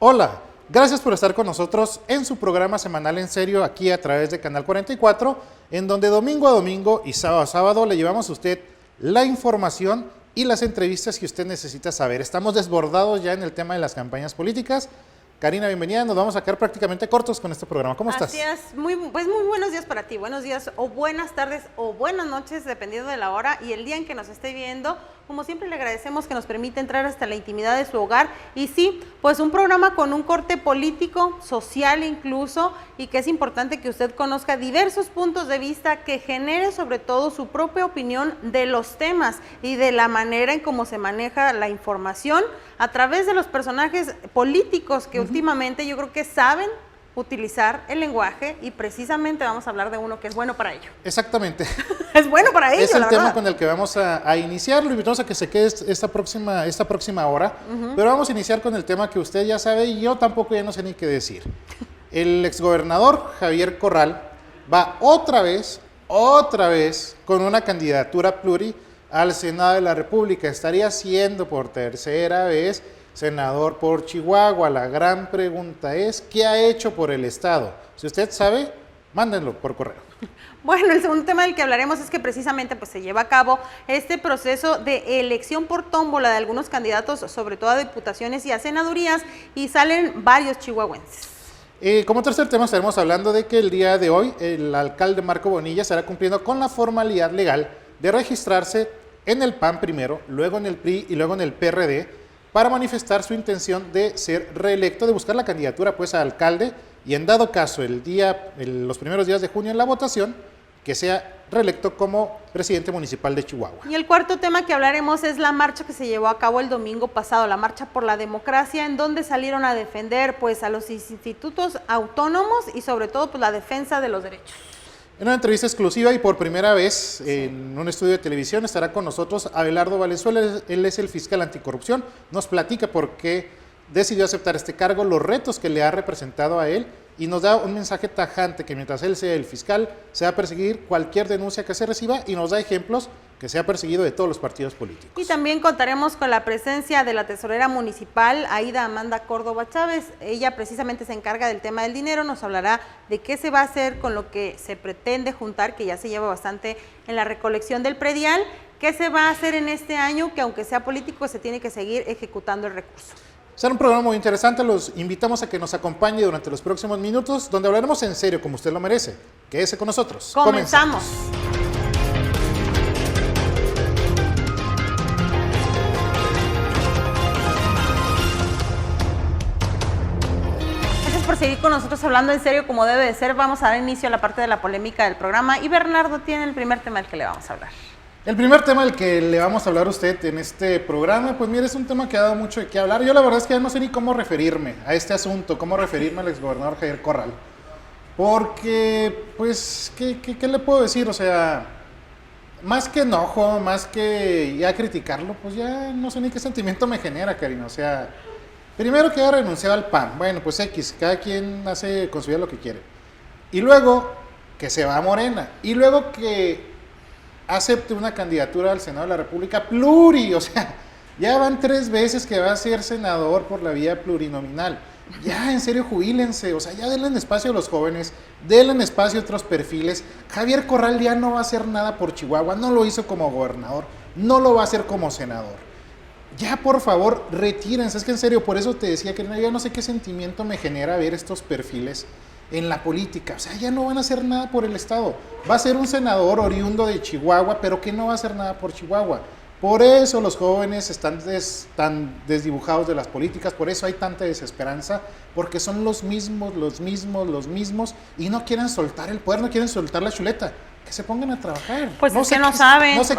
Hola, gracias por estar con nosotros en su programa semanal En Serio aquí a través de Canal 44, en donde domingo a domingo y sábado a sábado le llevamos a usted la información y las entrevistas que usted necesita saber. Estamos desbordados ya en el tema de las campañas políticas. Karina, bienvenida. Nos vamos a quedar prácticamente cortos con este programa. ¿Cómo estás? Así es. Muy buenos días para ti. Buenos días o buenas tardes o buenas noches, dependiendo de la hora y el día en que nos esté viendo. Como siempre, le agradecemos que nos permite entrar hasta la intimidad de su hogar. Y sí, pues un programa con un corte político, social incluso, y que es importante que usted conozca diversos puntos de vista, que genere sobre todo su propia opinión de los temas y de la manera en cómo se maneja la información a través de los personajes políticos que últimamente yo creo que saben utilizar el lenguaje, y precisamente vamos a hablar de uno que es bueno para ello. Exactamente. Es bueno para ello, es el la tema verdad. con el que vamos a iniciar. Lo invitamos a que se quede esta próxima hora, pero vamos a iniciar con el tema que usted ya sabe y yo tampoco ya no sé ni qué decir. El exgobernador Javier Corral va otra vez con una candidatura pluri al Senado de la República. Estaría siendo por tercera vez senador por Chihuahua. La gran pregunta es, ¿qué ha hecho por el Estado? Si usted sabe, mándenlo por correo. Bueno, el segundo tema del que hablaremos es que precisamente pues, se lleva a cabo este proceso de elección por tómbola de algunos candidatos, sobre todo a diputaciones y a senadurías, y salen varios chihuahuenses. Como tercer tema estaremos hablando de que el día de hoy el alcalde Marco Bonilla estará cumpliendo con la formalidad legal de registrarse en el PAN primero, luego en el PRI y luego en el PRD, para manifestar su intención de ser reelecto, de buscar la candidatura pues a alcalde, y en dado caso los primeros días de junio en la votación, que sea reelecto como presidente municipal de Chihuahua. Y el cuarto tema que hablaremos es la marcha que se llevó a cabo el domingo pasado, la Marcha por la Democracia, en donde salieron a defender pues a los institutos autónomos y sobre todo pues la defensa de los derechos. En una entrevista exclusiva y por primera vez en un estudio de televisión estará con nosotros Abelardo Valenzuela. Él es el fiscal anticorrupción. Nos platica por qué decidió aceptar este cargo, los retos que le ha representado a él, y nos da un mensaje tajante que mientras él sea el fiscal, se va a perseguir cualquier denuncia que se reciba, y nos da ejemplos que se ha perseguido de todos los partidos políticos. Y también contaremos con la presencia de la tesorera municipal, Aida Amanda Córdoba Chávez. Ella precisamente se encarga del tema del dinero, nos hablará de qué se va a hacer con lo que se pretende juntar, que ya se lleva bastante en la recolección del predial, qué se va a hacer en este año, que aunque sea político, se tiene que seguir ejecutando el recurso. Será un programa muy interesante, los invitamos a que nos acompañe durante los próximos minutos, donde hablaremos en serio como usted lo merece. Quédese con nosotros. Comenzamos. Gracias por seguir con nosotros hablando en serio como debe de ser. Vamos a dar inicio a la parte de la polémica del programa y Bernardo tiene el primer tema del que le vamos a hablar. El primer tema del que le vamos a hablar a usted en este programa, pues mire, es un tema que ha dado mucho de qué hablar. Yo la verdad es que ya no sé ni cómo referirme a este asunto, cómo referirme al exgobernador Javier Corral. Porque, pues, ¿qué le puedo decir? O sea, más que enojo, más que ya criticarlo, pues ya no sé ni qué sentimiento me genera, Karina. O sea, primero que haya renunciado al PAN, bueno, pues X, cada quien hace con su vida lo que quiere. Y luego que se va a Morena. Y luego que acepte una candidatura al Senado de la República pluri, o sea, ya van 3 veces que va a ser senador por la vía plurinominal. Ya, en serio, jubílense, o sea, ya denle espacio a los jóvenes, denle espacio a otros perfiles. Javier Corral ya no va a hacer nada por Chihuahua, no lo hizo como gobernador, no lo va a hacer como senador. Ya, por favor, retírense, es que en serio, por eso te decía que ya no sé qué sentimiento me genera ver estos perfiles en la política. O sea, ya no van a hacer nada por el Estado. Va a ser un senador oriundo de Chihuahua, pero que no va a hacer nada por Chihuahua. Por eso los jóvenes están tan desdibujados de las políticas, por eso hay tanta desesperanza, porque son los mismos, y no quieren soltar el poder, no quieren soltar la chuleta. Que se pongan a trabajar. Pues es que no saben. No sé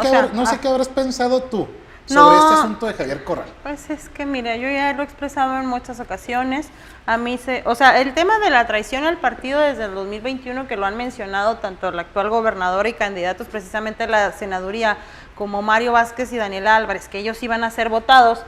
qué habrás pensado tú sobre este asunto de Javier Corral. Pues es que mira, yo ya lo he expresado en muchas ocasiones. A mí o sea, el tema de la traición al partido desde el 2021, que lo han mencionado tanto el actual gobernador y candidatos precisamente a la senaduría como Mario Vázquez y Daniel Álvarez, que ellos iban a ser votados,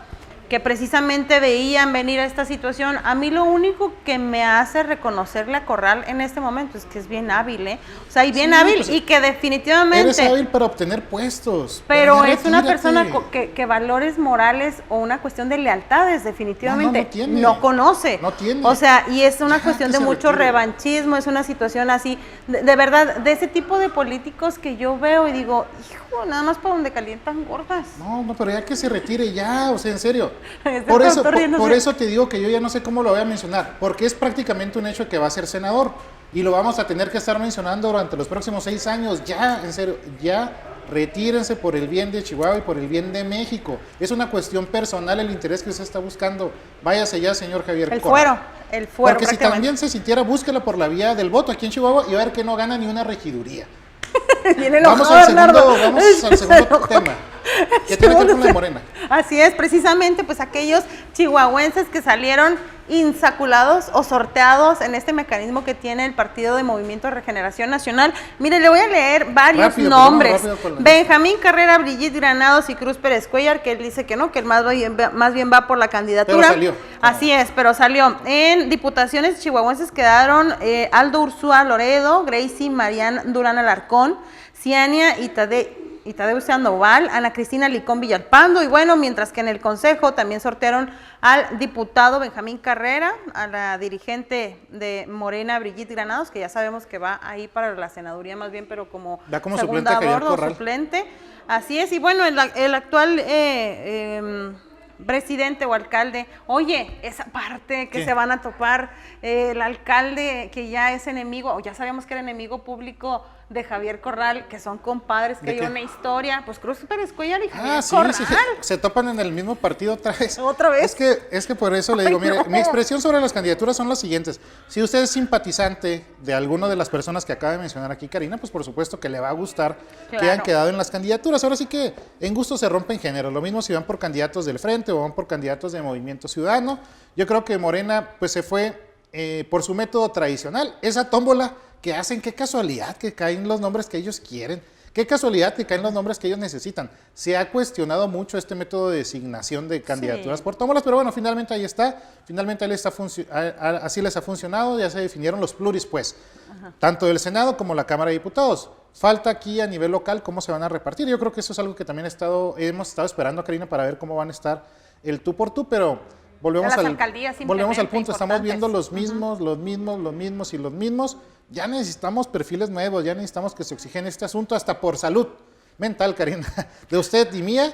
que precisamente veían venir a esta situación. A mí lo único que me hace reconocerle a Corral en este momento es que es bien hábil, ¿eh? O sea, y bien hábil, pues, y que definitivamente... Eres hábil para obtener puestos. Pero es una persona que valores morales o una cuestión de lealtades definitivamente no conoce. No tiene. O sea, y es una cuestión de mucho revanchismo, es una situación así, de verdad, de ese tipo de políticos que yo veo y digo, hijo, nada más para donde calientan gordas. No, pero ya que se retire ya, o sea, en serio. Por eso te digo que yo ya no sé cómo lo voy a mencionar, porque es prácticamente un hecho de que va a ser senador y lo vamos a tener que estar mencionando durante los próximos 6 años. Ya, en serio, ya retírense por el bien de Chihuahua y por el bien de México. Es una cuestión personal el interés que usted está buscando. Váyase ya, señor Javier Corral. El fuero. Porque si también se sintiera, búsquela por la vía del voto aquí en Chihuahua y va a ver que no gana ni una regiduría. Vamos al segundo tema. Que tiene que ver con la de Morena. Así es, precisamente, pues aquellos chihuahuenses que salieron insaculados o sorteados en este mecanismo que tiene el Partido de Movimiento de Regeneración Nacional. Mire, le voy a leer varios nombres. Benjamín Carrera, Brigitte Granados y Cruz Pérez Cuellar, que él dice que no, que él más bien va por la candidatura. Pero salió. Así es, pero salió. En diputaciones chihuahuenses quedaron Aldo Ursúa Loredo, Gracie Marián Durán Alarcón, Ciania y Tadeu Sandoval, Ana Cristina Licón Villalpando, y bueno, mientras que en el Consejo también sortearon al diputado Benjamín Carrera, a la dirigente de Morena, Brigitte Granados, que ya sabemos que va ahí para la senaduría más bien, pero como segunda bordo, suplente. Así es, y bueno, el actual presidente o alcalde, oye, esa parte que se van a topar, el alcalde que ya es enemigo, o ya sabíamos que era enemigo público de Javier Corral, que son compadres, que hay una historia, pues Cruz Pérez Cuellar y Javier Corral. Sí, se topan en el mismo partido otra vez. ¿Otra vez? Es que por eso le digo, mire, mi expresión sobre las candidaturas son las siguientes. Si usted es simpatizante de alguna de las personas que acaba de mencionar aquí Karina, pues por supuesto que le va a gustar que hayan quedado en las candidaturas. Ahora sí que en gusto se rompen géneros. Lo mismo si van por candidatos del Frente o van por candidatos de Movimiento Ciudadano. Yo creo que Morena pues se fue por su método tradicional. Esa tómbola que hacen, qué casualidad que caen los nombres que ellos quieren, qué casualidad que caen los nombres que ellos necesitan. Se ha cuestionado mucho este método de designación de candidaturas por tómbolas, pero bueno, finalmente ahí está, así les ha funcionado, ya se definieron los pluris pues, tanto del Senado como la Cámara de Diputados. Falta aquí a nivel local cómo se van a repartir. Yo creo que eso es algo que también hemos estado esperando, Karina, para ver cómo van a estar el tú por tú, pero volvemos al punto, estamos viendo los mismos. Ya necesitamos perfiles nuevos, ya necesitamos que se oxigene este asunto hasta por salud mental, Karina, de usted y mía,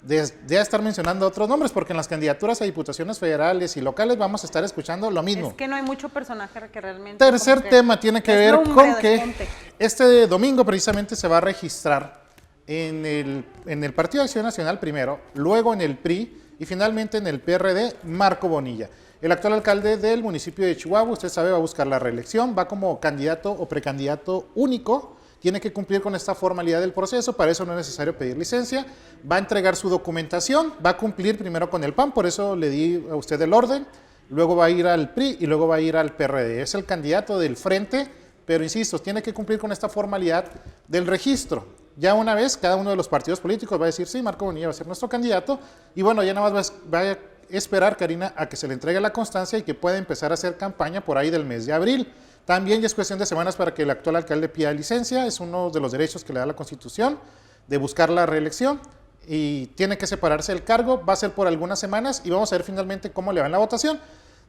de estar mencionando otros nombres, porque en las candidaturas a diputaciones federales y locales vamos a estar escuchando lo mismo. Es que no hay mucho personaje que realmente... Tercer tema tiene que ver con que este domingo precisamente se va a registrar en el Partido de Acción Nacional primero, luego en el PRI y finalmente en el PRD, Marco Bonilla. El actual alcalde del municipio de Chihuahua, usted sabe, va a buscar la reelección, va como candidato o precandidato único, tiene que cumplir con esta formalidad del proceso, para eso no es necesario pedir licencia, va a entregar su documentación, va a cumplir primero con el PAN, por eso le di a usted el orden, luego va a ir al PRI y luego va a ir al PRD. Es el candidato del Frente, pero insisto, tiene que cumplir con esta formalidad del registro. Ya una vez, cada uno de los partidos políticos va a decir, sí, Marco Bonilla va a ser nuestro candidato, y bueno, ya nada más va a esperar, Karina, a que se le entregue la constancia y que pueda empezar a hacer campaña por ahí del mes de abril. También ya es cuestión de semanas para que el actual alcalde pida licencia, es uno de los derechos que le da la Constitución, de buscar la reelección, y tiene que separarse del cargo, va a ser por algunas semanas, y vamos a ver finalmente cómo le va en la votación.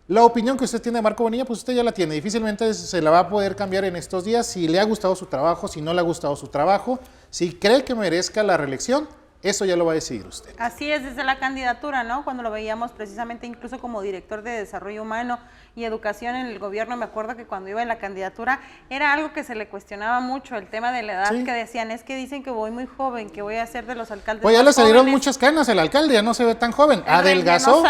La opinión que usted tiene de Marco Bonilla, pues usted ya la tiene, difícilmente se la va a poder cambiar en estos días, si le ha gustado su trabajo, si no le ha gustado su trabajo, si cree que merezca la reelección, eso ya lo va a decidir usted. Así es, desde la candidatura, ¿no? Cuando lo veíamos precisamente incluso como director de Desarrollo Humano y Educación en el gobierno, me acuerdo que cuando iba en la candidatura era algo que se le cuestionaba mucho, el tema de la edad, que decían, es que dicen que voy muy joven, que voy a ser de los alcaldes pues ya le salieron muchas canas, el alcalde ya no se ve tan joven, adelgazó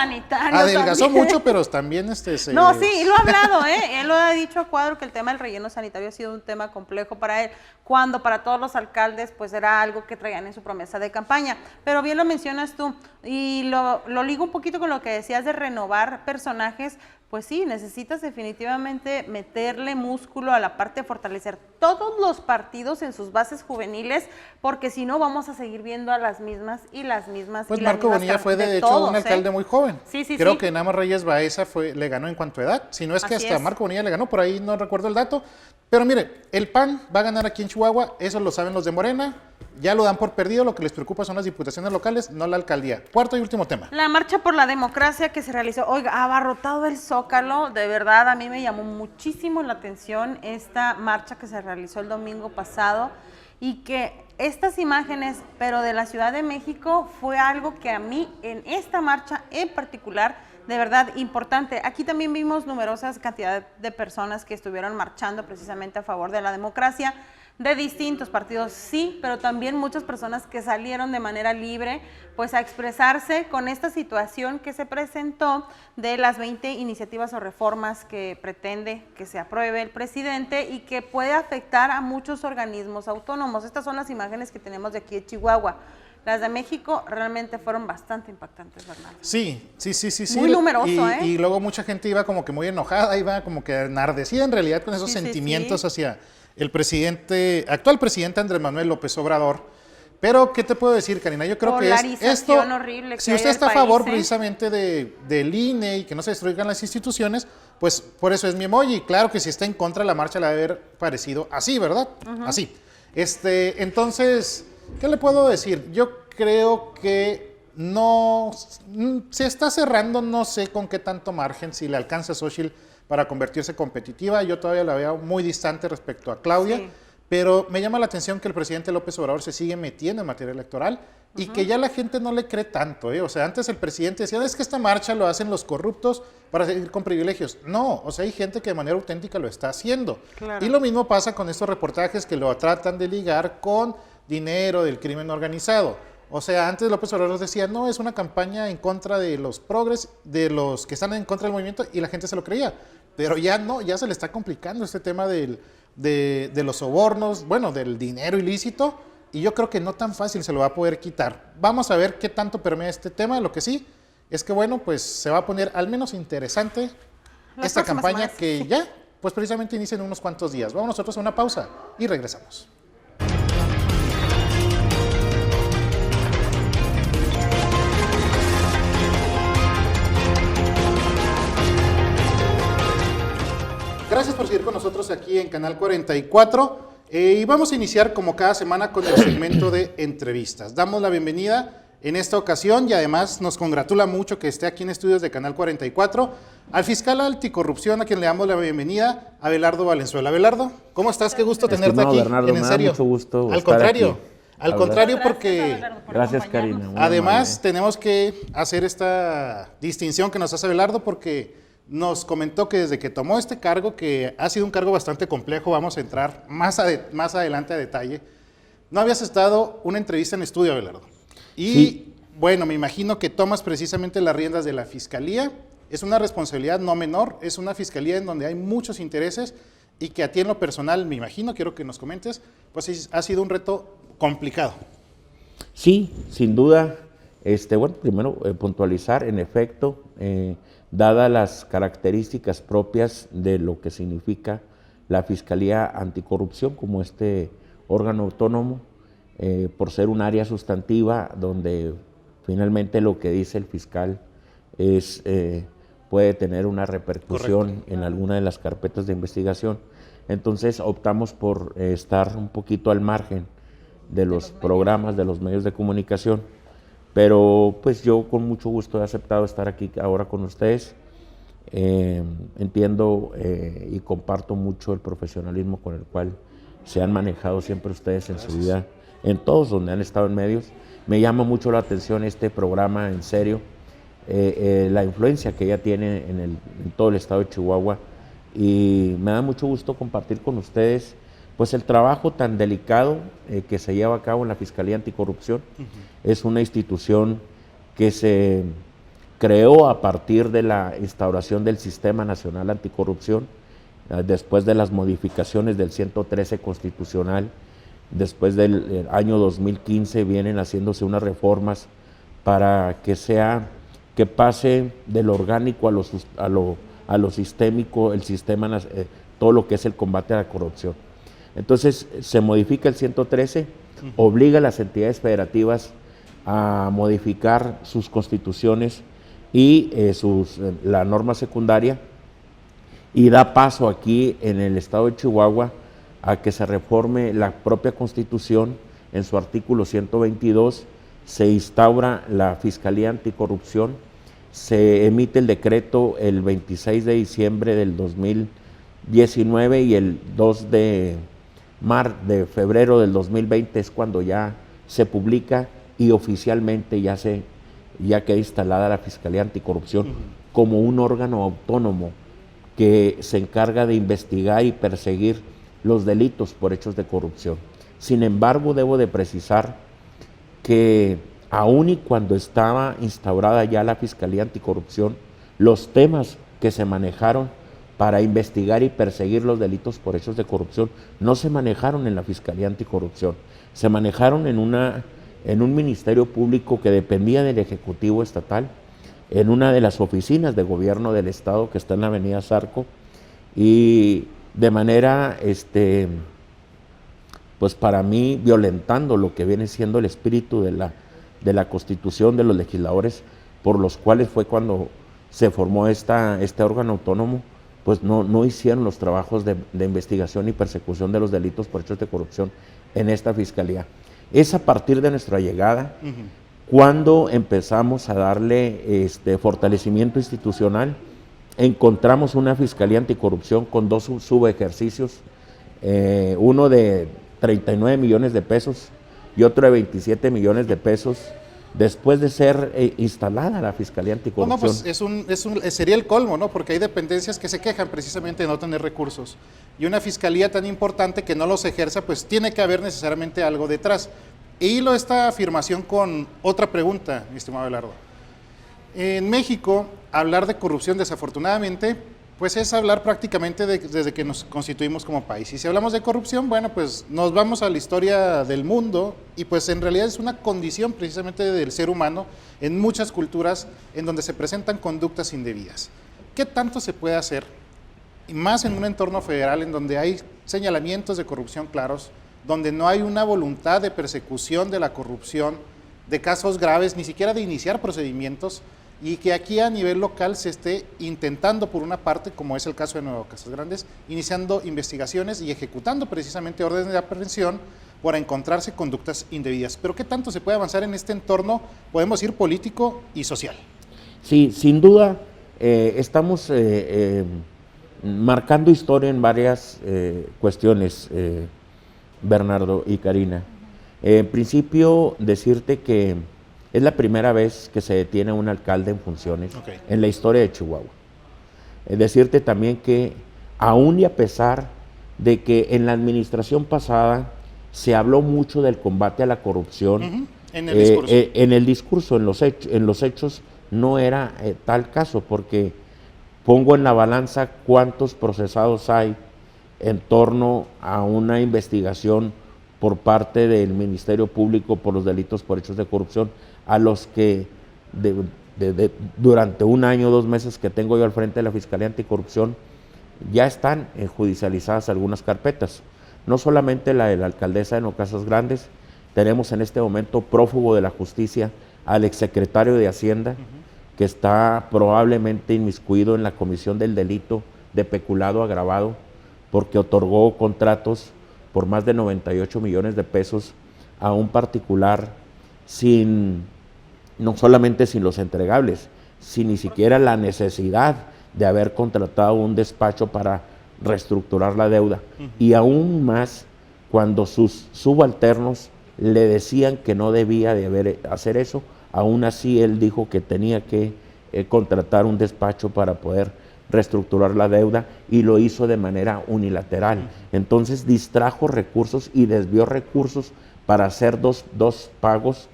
mucho, pero también No, sí, lo ha hablado, él lo ha dicho a cuadro que el tema del relleno sanitario ha sido un tema complejo para él, cuando para todos los alcaldes pues era algo que traían en su promesa de campaña, pero bien lo mencionas tú, y lo ligo un poquito con lo que decías de renovar personajes, pues sí, necesitas definitivamente meterle músculo a la parte de fortalecer todos los partidos en sus bases juveniles, porque si no vamos a seguir viendo a las mismas y las mismas. Pues y las Marco mismas Bonilla fue de hecho todos, un alcalde muy joven. Sí, sí, Creo sí. que Nama Reyes Baeza le ganó en cuanto a edad. Si no es que Así hasta es. Marco Bonilla le ganó, por ahí no recuerdo el dato. Pero mire, el PAN va a ganar aquí en Chihuahua, eso lo saben los de Morena. Ya lo dan por perdido, lo que les preocupa son las diputaciones locales, no la alcaldía. Cuarto y último tema. La marcha por la democracia que se realizó, oiga, abarrotado el Zócalo, de verdad a mí me llamó muchísimo la atención esta marcha que se realizó el domingo pasado y que estas imágenes, pero de la Ciudad de México, fue algo que a mí en esta marcha en particular, de verdad importante. Aquí también vimos numerosas cantidades de personas que estuvieron marchando precisamente a favor de la democracia, de distintos partidos, sí, pero también muchas personas que salieron de manera libre pues a expresarse con esta situación que se presentó de las 20 iniciativas o reformas que pretende que se apruebe el presidente y que puede afectar a muchos organismos autónomos. Estas son las imágenes que tenemos de aquí de Chihuahua. Las de México realmente fueron bastante impactantes, Bernardo. Sí. Muy numeroso, y luego mucha gente iba como que muy enojada, iba como que enardecida en realidad con esos sentimientos hacia el actual presidente Andrés Manuel López Obrador. Pero, ¿qué te puedo decir, Karina? Yo creo que esto, horrible que si usted hay está a del favor país, precisamente del INE y que no se destruyan las instituciones, pues por eso es mi emoji. Claro que si está en contra, la marcha la debe haber parecido así, ¿verdad? Así. Entonces, ¿qué le puedo decir? Yo creo que no se está cerrando, no sé con qué tanto margen, si le alcanza a Xochitl para convertirse competitiva. Yo todavía la veo muy distante respecto a Claudia, sí. Pero me llama la atención que el presidente López Obrador se sigue metiendo en materia electoral y que ya la gente no le cree tanto. O sea, antes el presidente decía, es que esta marcha lo hacen los corruptos para seguir con privilegios. No, o sea, hay gente que de manera auténtica lo está haciendo. Claro. Y lo mismo pasa con estos reportajes que lo tratan de ligar con dinero del crimen organizado. O sea, antes López Obrador decía, no, es una campaña en contra de los progres, de los que están en contra del movimiento, y la gente se lo creía. Pero ya no, ya se le está complicando este tema de los sobornos, bueno, del dinero ilícito, y yo creo que no tan fácil se lo va a poder quitar. Vamos a ver qué tanto permea este tema. Lo que sí es que, bueno, pues se va a poner al menos interesante esta campaña semanas. Que ya, pues precisamente inicia en unos cuantos días. Vamos nosotros a una pausa y regresamos. Gracias por seguir con nosotros aquí en Canal 44 y vamos a iniciar como cada semana con el segmento de entrevistas. Damos la bienvenida en esta ocasión y además nos congratula mucho que esté aquí en estudios de Canal 44 al fiscal anticorrupción, a quien le damos la bienvenida, Abelardo Valenzuela. Abelardo, ¿cómo estás? Qué gusto tenerte aquí. Bernardo, en serio. Mucho gusto. Al contrario. Al contrario, porque gracias, Karina. Además tenemos que hacer esta distinción que nos hace Abelardo, porque nos comentó que desde que tomó este cargo, que ha sido un cargo bastante complejo, vamos a entrar más adelante a detalle, no habías estado una entrevista en estudio, Abelardo. Y sí. Bueno, me imagino que tomas precisamente las riendas de la Fiscalía. Es una responsabilidad no menor, es una Fiscalía en donde hay muchos intereses y que a ti en lo personal, me imagino, quiero que nos comentes, pues ha sido un reto complicado. Sí, sin duda. Bueno, primero puntualizar, en efecto, dadas las características propias de lo que significa la Fiscalía Anticorrupción como este órgano autónomo, por ser un área sustantiva donde finalmente lo que dice el fiscal puede tener una repercusión Correcto. En alguna de las carpetas de investigación. Entonces optamos por estar un poquito al margen de los programas, de los medios de comunicación. Pero pues yo con mucho gusto he aceptado estar aquí ahora con ustedes. Entiendo y comparto mucho el profesionalismo con el cual se han manejado siempre ustedes en su vida, en todos donde han estado en medios. Me llama mucho la atención este programa, en serio, la influencia que ya tiene en todo el estado de Chihuahua, y me da mucho gusto compartir con ustedes pues el trabajo tan delicado que se lleva a cabo en la Fiscalía Anticorrupción. Es una institución que se creó a partir de la instauración del Sistema Nacional Anticorrupción, después de las modificaciones del 113 constitucional. Después del año 2015 vienen haciéndose unas reformas para que pase de lo orgánico a a lo sistémico, el sistema, todo lo que es el combate a la corrupción. Entonces se modifica el 113, obliga a las entidades federativas a modificar sus constituciones y la norma secundaria, y da paso aquí en el estado de Chihuahua a que se reforme la propia Constitución. En su artículo 122 se instaura la Fiscalía Anticorrupción, se emite el decreto el 26 de diciembre del 2019 y el 2 de febrero del 2020 es cuando ya se publica y oficialmente ya queda instalada la Fiscalía Anticorrupción como un órgano autónomo que se encarga de investigar y perseguir los delitos por hechos de corrupción. Sin embargo, debo de precisar que aun y cuando estaba instaurada ya la Fiscalía Anticorrupción, los temas que se manejaron para investigar y perseguir los delitos por hechos de corrupción no se manejaron en la Fiscalía Anticorrupción, se manejaron en un ministerio público que dependía del Ejecutivo Estatal, en una de las oficinas de gobierno del Estado que está en la avenida Zarco, y de manera, pues para mí, violentando lo que viene siendo el espíritu de la Constitución de los legisladores, por los cuales fue cuando se formó este órgano autónomo, pues no hicieron los trabajos de investigación y persecución de los delitos por hechos de corrupción en esta Fiscalía. Es a partir de nuestra llegada cuando empezamos a darle fortalecimiento institucional. Encontramos una Fiscalía Anticorrupción con dos subejercicios, uno de 39 millones de pesos y otro de 27 millones de pesos, después de ser instalada la Fiscalía Anticorrupción. No, pues sería el colmo, ¿no? Porque hay dependencias que se quejan precisamente de no tener recursos. Y una fiscalía tan importante que no los ejerza, pues tiene que haber necesariamente algo detrás. E hilo esta afirmación con otra pregunta, mi estimado Abelardo. En México, hablar de corrupción, desafortunadamente, pues es hablar prácticamente desde que nos constituimos como país. Y si hablamos de corrupción, bueno, pues nos vamos a la historia del mundo y pues en realidad es una condición precisamente del ser humano en muchas culturas en donde se presentan conductas indebidas. ¿Qué tanto se puede hacer? Y más en un entorno federal en donde hay señalamientos de corrupción claros, donde no hay una voluntad de persecución de la corrupción, de casos graves, ni siquiera de iniciar procedimientos, y que aquí a nivel local se esté intentando por una parte, como es el caso de Nuevo Casas Grandes, iniciando investigaciones y ejecutando precisamente órdenes de aprehensión por encontrarse conductas indebidas. Pero ¿qué tanto se puede avanzar en este entorno, podemos decir, político y social? Sí, sin duda, estamos marcando historia en varias cuestiones, Bernardo y Karina. En principio, decirte que es la primera vez que se detiene a un alcalde en funciones en la historia de Chihuahua. Decirte también que aún y a pesar de que en la administración pasada se habló mucho del combate a la corrupción, en el discurso, en los hechos no era tal caso, porque pongo en la balanza cuántos procesados hay en torno a una investigación por parte del Ministerio Público por los delitos por hechos de corrupción, a los que durante un año o 2 meses que tengo yo al frente de la Fiscalía Anticorrupción, ya están judicializadas algunas carpetas. No solamente la de la alcaldesa de Nuevo Casas Grandes, tenemos en este momento prófugo de la justicia al exsecretario de Hacienda, que está probablemente inmiscuido en la comisión del delito de peculado agravado, porque otorgó contratos por más de 98 millones de pesos a un particular no solamente sin los entregables, sin ni siquiera la necesidad de haber contratado un despacho para reestructurar la deuda. Y aún más cuando sus subalternos le decían que no debía de hacer eso, aún así él dijo que tenía que contratar un despacho para poder reestructurar la deuda, y lo hizo de manera unilateral. Entonces distrajo recursos y desvió recursos para hacer dos pagos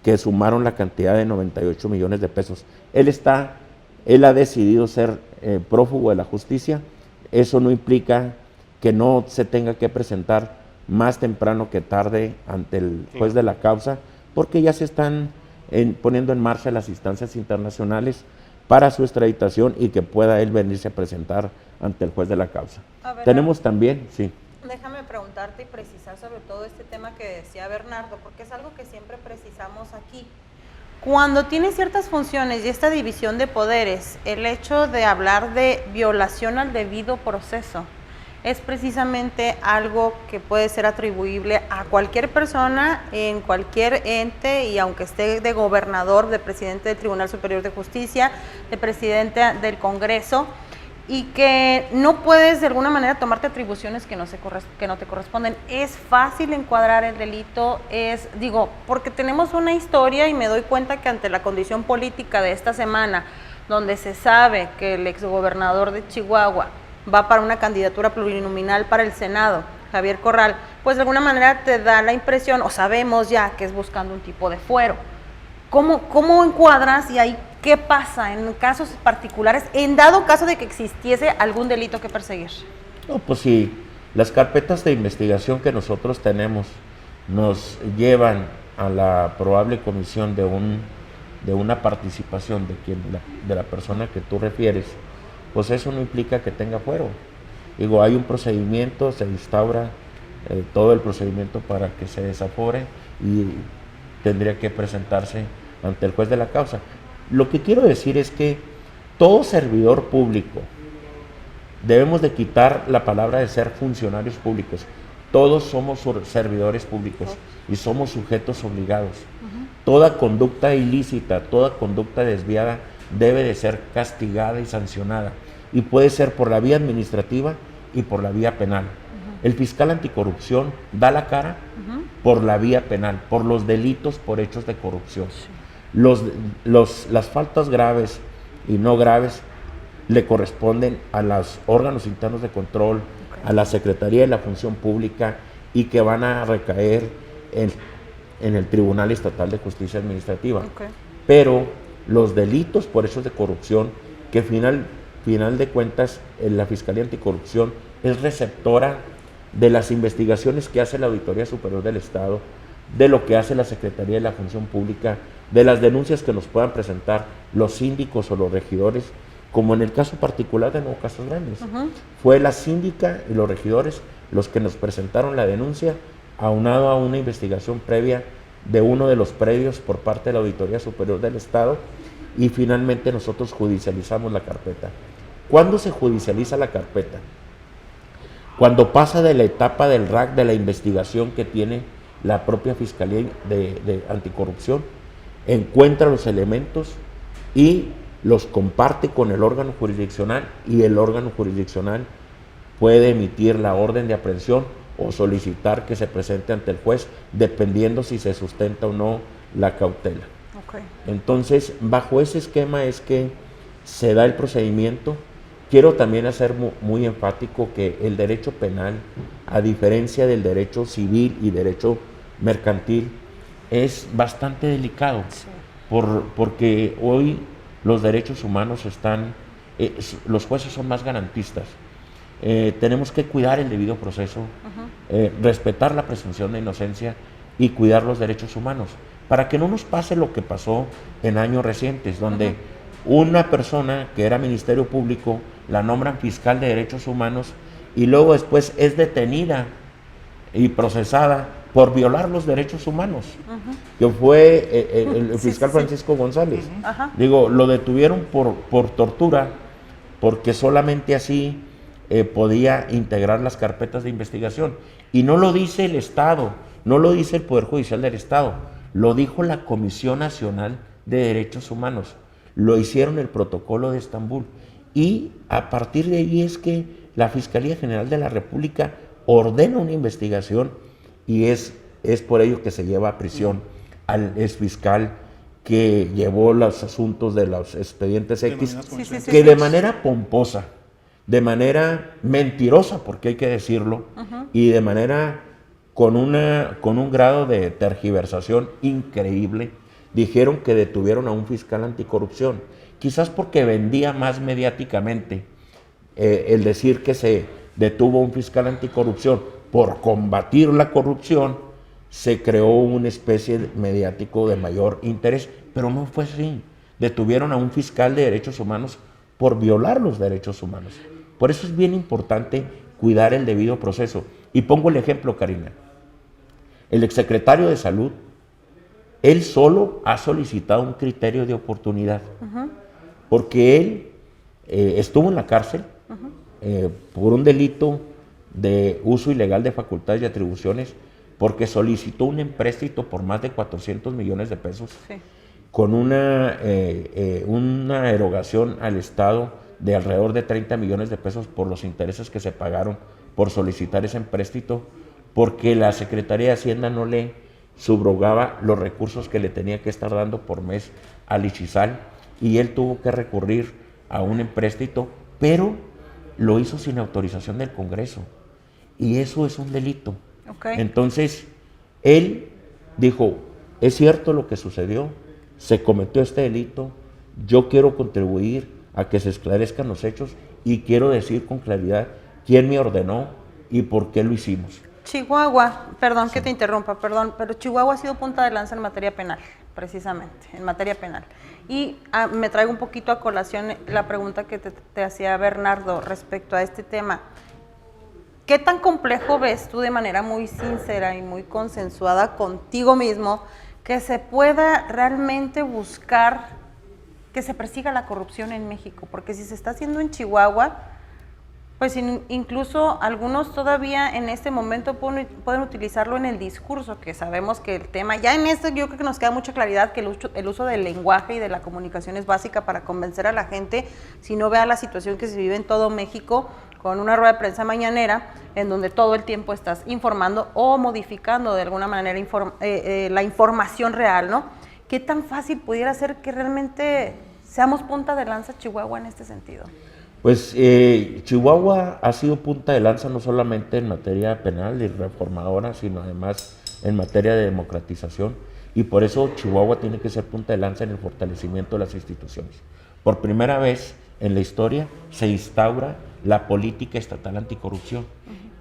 que sumaron la cantidad de 98 millones de pesos. Él ha decidido ser prófugo de la justicia. Eso no implica que no se tenga que presentar más temprano que tarde ante el juez de la causa, porque ya se están poniendo en marcha las instancias internacionales para su extraditación y que pueda él venirse a presentar ante el juez de la causa. Tenemos también, sí. Déjame preguntarte y precisar sobre todo este tema que decía Bernardo, porque es algo que siempre precisamos aquí. Cuando tiene ciertas funciones y esta división de poderes, el hecho de hablar de violación al debido proceso es precisamente algo que puede ser atribuible a cualquier persona en cualquier ente, y aunque esté de gobernador, de presidente del Tribunal Superior de Justicia, de presidente del Congreso, y que no puedes de alguna manera tomarte atribuciones que no te corresponden. Es fácil encuadrar el delito, porque tenemos una historia y me doy cuenta que ante la condición política de esta semana, donde se sabe que el exgobernador de Chihuahua va para una candidatura plurinominal para el Senado, Javier Corral, pues de alguna manera te da la impresión, o sabemos ya, que es buscando un tipo de fuero. ¿Cómo encuadras y ahí qué pasa en casos particulares, en dado caso de que existiese algún delito que perseguir? No, pues sí, las carpetas de investigación que nosotros tenemos nos llevan a la probable comisión de una participación de la persona que tú refieres, pues eso no implica que tenga fuero. Digo, hay un procedimiento, se instaura todo el procedimiento para que se desafore y tendría que presentarse ante el juez de la causa. Lo que quiero decir es que todo servidor público, debemos de quitar la palabra de ser funcionarios públicos. Todos somos servidores públicos y somos sujetos obligados. Toda conducta ilícita, toda conducta desviada debe de ser castigada y sancionada, y puede ser por la vía administrativa y por la vía penal. El fiscal anticorrupción da la cara por la vía penal, por los delitos por hechos de corrupción. Las faltas graves y no graves le corresponden a los órganos internos de control, a la Secretaría de la Función Pública, y que van a recaer en el Tribunal Estatal de Justicia Administrativa. Pero los delitos por hechos de corrupción, que final de cuentas la Fiscalía Anticorrupción es receptora de las investigaciones que hace la Auditoría Superior del Estado, de lo que hace la Secretaría de la Función Pública, de las denuncias que nos puedan presentar los síndicos o los regidores, como en el caso particular de Nuevo Casas Grandes. Fue la síndica y los regidores los que nos presentaron la denuncia, aunado a una investigación previa de uno de los predios por parte de la Auditoría Superior del Estado, y finalmente nosotros judicializamos la carpeta. ¿Cuándo se judicializa la carpeta? Cuando pasa de la etapa del RAC, de la investigación que tiene la propia Fiscalía de Anticorrupción, encuentra los elementos y los comparte con el órgano jurisdiccional, y el órgano jurisdiccional puede emitir la orden de aprehensión o solicitar que se presente ante el juez, dependiendo si se sustenta o no la cautela. Entonces, bajo ese esquema es que se da el procedimiento. Quiero también hacer muy enfático que el derecho penal, a diferencia del derecho civil y derecho mercantil, es bastante delicado, porque hoy los derechos humanos los jueces son más garantistas. Tenemos que cuidar el debido proceso, respetar la presunción de inocencia y cuidar los derechos humanos, para que no nos pase lo que pasó en años recientes, donde una persona que era Ministerio Público la nombran fiscal de derechos humanos y luego después es detenida y procesada por violar los derechos humanos, que fue el fiscal Francisco González. Digo, lo detuvieron por tortura, porque solamente así podía integrar las carpetas de investigación. Y no lo dice el Estado, no lo dice el Poder Judicial del Estado, lo dijo la Comisión Nacional de Derechos Humanos, lo hicieron el Protocolo de Estambul, y a partir de ahí es que la Fiscalía General de la República ordena una investigación, y es por ello que se lleva a prisión al exfiscal que llevó los asuntos de los expedientes X, que de manera pomposa, de manera mentirosa, porque hay que decirlo, y de manera con un grado de tergiversación increíble, dijeron que detuvieron a un fiscal anticorrupción, quizás porque vendía más mediáticamente el decir que se detuvo a un fiscal anticorrupción por combatir la corrupción. Se creó una especie mediático de mayor interés, pero no fue así. detuvieron a un fiscal de derechos humanos por violar los derechos humanos. Por eso es bien importante cuidar el debido proceso. Y pongo el ejemplo, Karina. El exsecretario de Salud, él solo ha solicitado un criterio de oportunidad, porque él estuvo en la cárcel por un delito de uso ilegal de facultades y atribuciones, porque solicitó un empréstito por más de 400 millones de pesos, con una erogación al Estado de alrededor de 30 millones de pesos por los intereses que se pagaron por solicitar ese empréstito, porque la Secretaría de Hacienda no le subrogaba los recursos que le tenía que estar dando por mes al ICHISAL, y él tuvo que recurrir a un empréstito, pero lo hizo sin autorización del Congreso, y eso es un delito. Entonces, él dijo, es cierto lo que sucedió, se cometió este delito, yo quiero contribuir a que se esclarezcan los hechos y quiero decir con claridad quién me ordenó y por qué lo hicimos. Chihuahua, perdón que te interrumpa, pero Chihuahua ha sido punta de lanza en materia penal, precisamente, en materia penal. Y me traigo un poquito a colación la pregunta que te hacía Bernardo respecto a este tema. ¿Qué tan complejo ves tú, de manera muy sincera y muy consensuada contigo mismo, que se pueda realmente buscar que se persiga la corrupción en México? Porque si se está haciendo en Chihuahua, pues incluso algunos todavía en este momento pueden utilizarlo en el discurso, que sabemos que el tema, ya en esto yo creo que nos queda mucha claridad que el uso del lenguaje y de la comunicación es básica para convencer a la gente, si no vea la situación que se vive en todo México, con una rueda de prensa mañanera, en donde todo el tiempo estás informando o modificando de alguna manera la información real, ¿no? ¿Qué tan fácil pudiera ser que realmente seamos punta de lanza Chihuahua en este sentido? Pues Chihuahua ha sido punta de lanza no solamente en materia penal y reformadora, sino además en materia de democratización, y por eso Chihuahua tiene que ser punta de lanza en el fortalecimiento de las instituciones. Por primera vez en la historia se instaura la política estatal anticorrupción.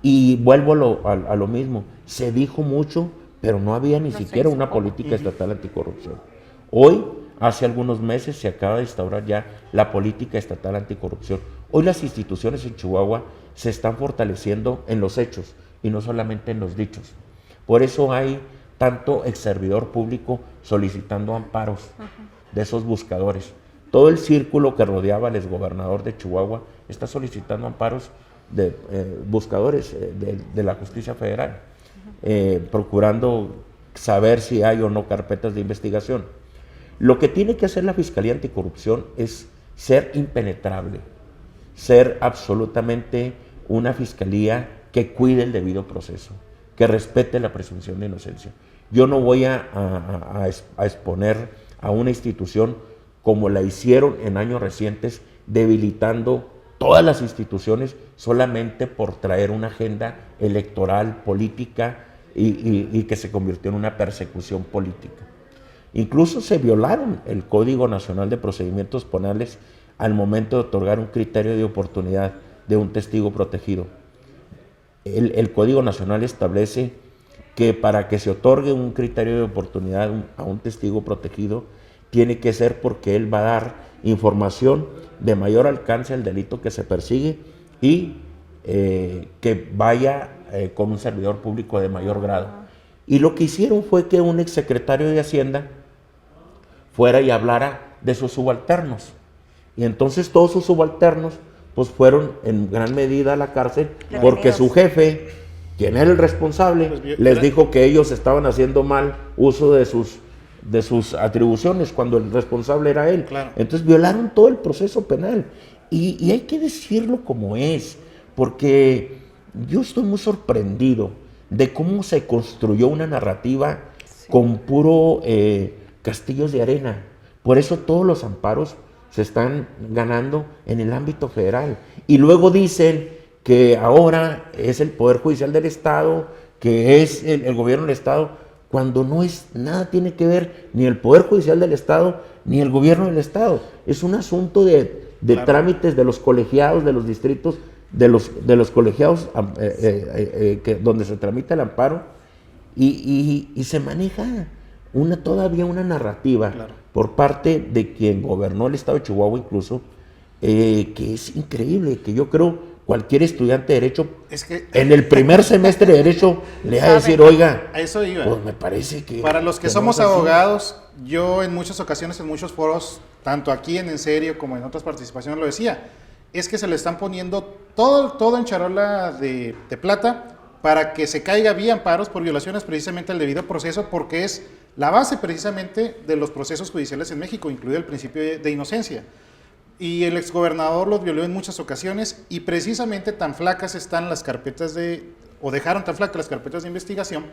Y vuelvo a lo mismo, se dijo mucho, pero no había ni siquiera una política estatal anticorrupción. Hoy, hace algunos meses, se acaba de instaurar ya la política estatal anticorrupción. Hoy las instituciones en Chihuahua se están fortaleciendo en los hechos y no solamente en los dichos. Por eso hay tanto exservidor público solicitando amparos de esos buscadores. Todo el círculo que rodeaba al exgobernador de Chihuahua está solicitando amparos de buscadores de la justicia federal, procurando saber si hay o no carpetas de investigación. Lo que tiene que hacer la Fiscalía Anticorrupción es ser impenetrable, ser absolutamente una fiscalía que cuide el debido proceso, que respete la presunción de inocencia. Yo no voy a exponer a una institución como la hicieron en años recientes, debilitando todas las instituciones solamente por traer una agenda electoral, política, y que se convirtió en una persecución política. Incluso se violaron el Código Nacional de Procedimientos Penales al momento de otorgar un criterio de oportunidad de un testigo protegido. El Código Nacional establece que para que se otorgue un criterio de oportunidad a un testigo protegido, tiene que ser porque él va a dar información de mayor alcance al delito que se persigue y que vaya con un servidor público de mayor grado. Y lo que hicieron fue que un exsecretario de Hacienda fuera y hablara de sus subalternos. Y entonces todos sus subalternos pues fueron en gran medida a la cárcel porque su jefe, quien era el responsable, les dijo que ellos estaban haciendo mal uso de sus atribuciones cuando el responsable era él. Claro. Entonces violaron todo el proceso penal. Y hay que decirlo como es, porque yo estoy muy sorprendido de cómo se construyó una narrativa con puro castillos de arena. Por eso todos los amparos se están ganando en el ámbito federal. Y luego dicen que ahora es el Poder Judicial del Estado, que es el gobierno del Estado, cuando no es, nada tiene que ver ni el Poder Judicial del Estado ni el gobierno del Estado. Es un asunto de claro, trámites de los colegiados, de los distritos, de los colegiados donde se tramita el amparo, y se maneja todavía una narrativa Claro. por parte de quien gobernó el estado de Chihuahua incluso, que es increíble, que yo creo cualquier estudiante de Derecho Es que en el primer semestre de Derecho le va a decir, oiga, a eso iba. pues me parece que... Para los que no somos es así. abogados, yo en muchas ocasiones, en muchos foros, tanto aquí en Serio como en otras participaciones lo decía, es que se le están poniendo todo en charola de plata para que se caiga vía amparos por violaciones precisamente al debido proceso, porque es la base precisamente de los procesos judiciales en México, incluido el principio de inocencia. Y el exgobernador los violó en muchas ocasiones y precisamente tan flacas están las carpetas o dejaron tan flacas las carpetas de investigación,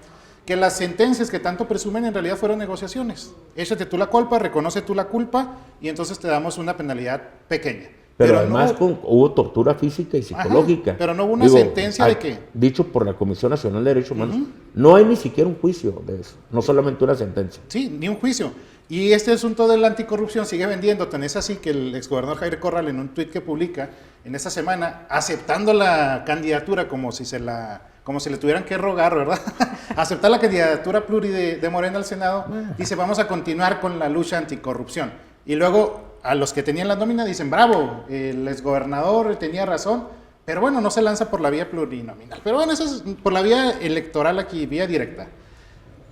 que las sentencias que tanto presumen en realidad fueron negociaciones. Échate tú la culpa, reconoce tú la culpa y entonces te damos una penalidad pequeña. Pero además no, hubo tortura física y psicológica. pero no hubo una sentencia de que... Dicho por la Comisión Nacional de Derechos Humanos, no hay ni siquiera un juicio de eso, no solamente una sentencia. Sí, ni un juicio. Y este asunto de la anticorrupción sigue vendiendo, tan es así que el exgobernador Jair Corral en un tuit que publica en esta semana, aceptando la candidatura como si le tuvieran que rogar, ¿verdad? Aceptar la candidatura pluri de Morena al Senado, dice, vamos a continuar con la lucha anticorrupción. Y luego a los que tenían la nómina dicen, bravo, el exgobernador tenía razón, pero bueno, no se lanza por la vía plurinominal. Pero bueno, eso es por la vía electoral aquí, vía directa.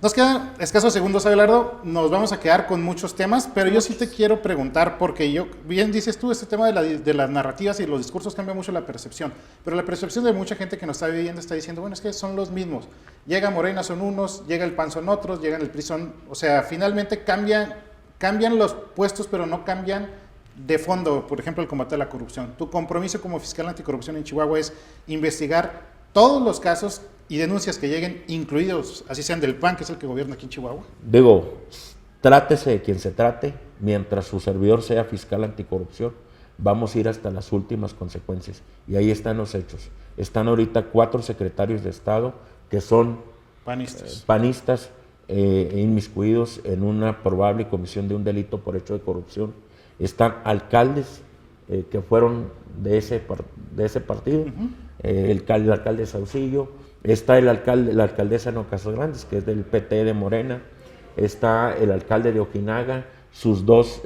Nos quedan escasos segundos, Abelardo, nos vamos a quedar con muchos temas, pero yo sí te quiero preguntar, porque bien dices tú, este tema de las narrativas y los discursos cambia mucho la percepción, pero la percepción de mucha gente que nos está viviendo está diciendo, bueno, es que son los mismos, llega Morena son unos, llega el PAN son otros, llega el PRI son, o sea, finalmente cambian los puestos, pero no cambian de fondo, por ejemplo, el combate a la corrupción. Tu compromiso como fiscal anticorrupción en Chihuahua es investigar todos los casos y denuncias que lleguen, incluidos, así sean del PAN, que es el que gobierna aquí en Chihuahua. Digo, trátese de quien se trate, mientras su servidor sea fiscal anticorrupción, vamos a ir hasta las últimas consecuencias. Y ahí están los hechos. Están ahorita 4 secretarios de Estado que son panistas inmiscuidos en una probable comisión de un delito por hecho de corrupción. Están alcaldes que fueron de ese partido, el alcalde de Saucillo, está la alcaldesa de Casas Grandes, que es del PT de Morena, está el alcalde de Ojinaga, sus 2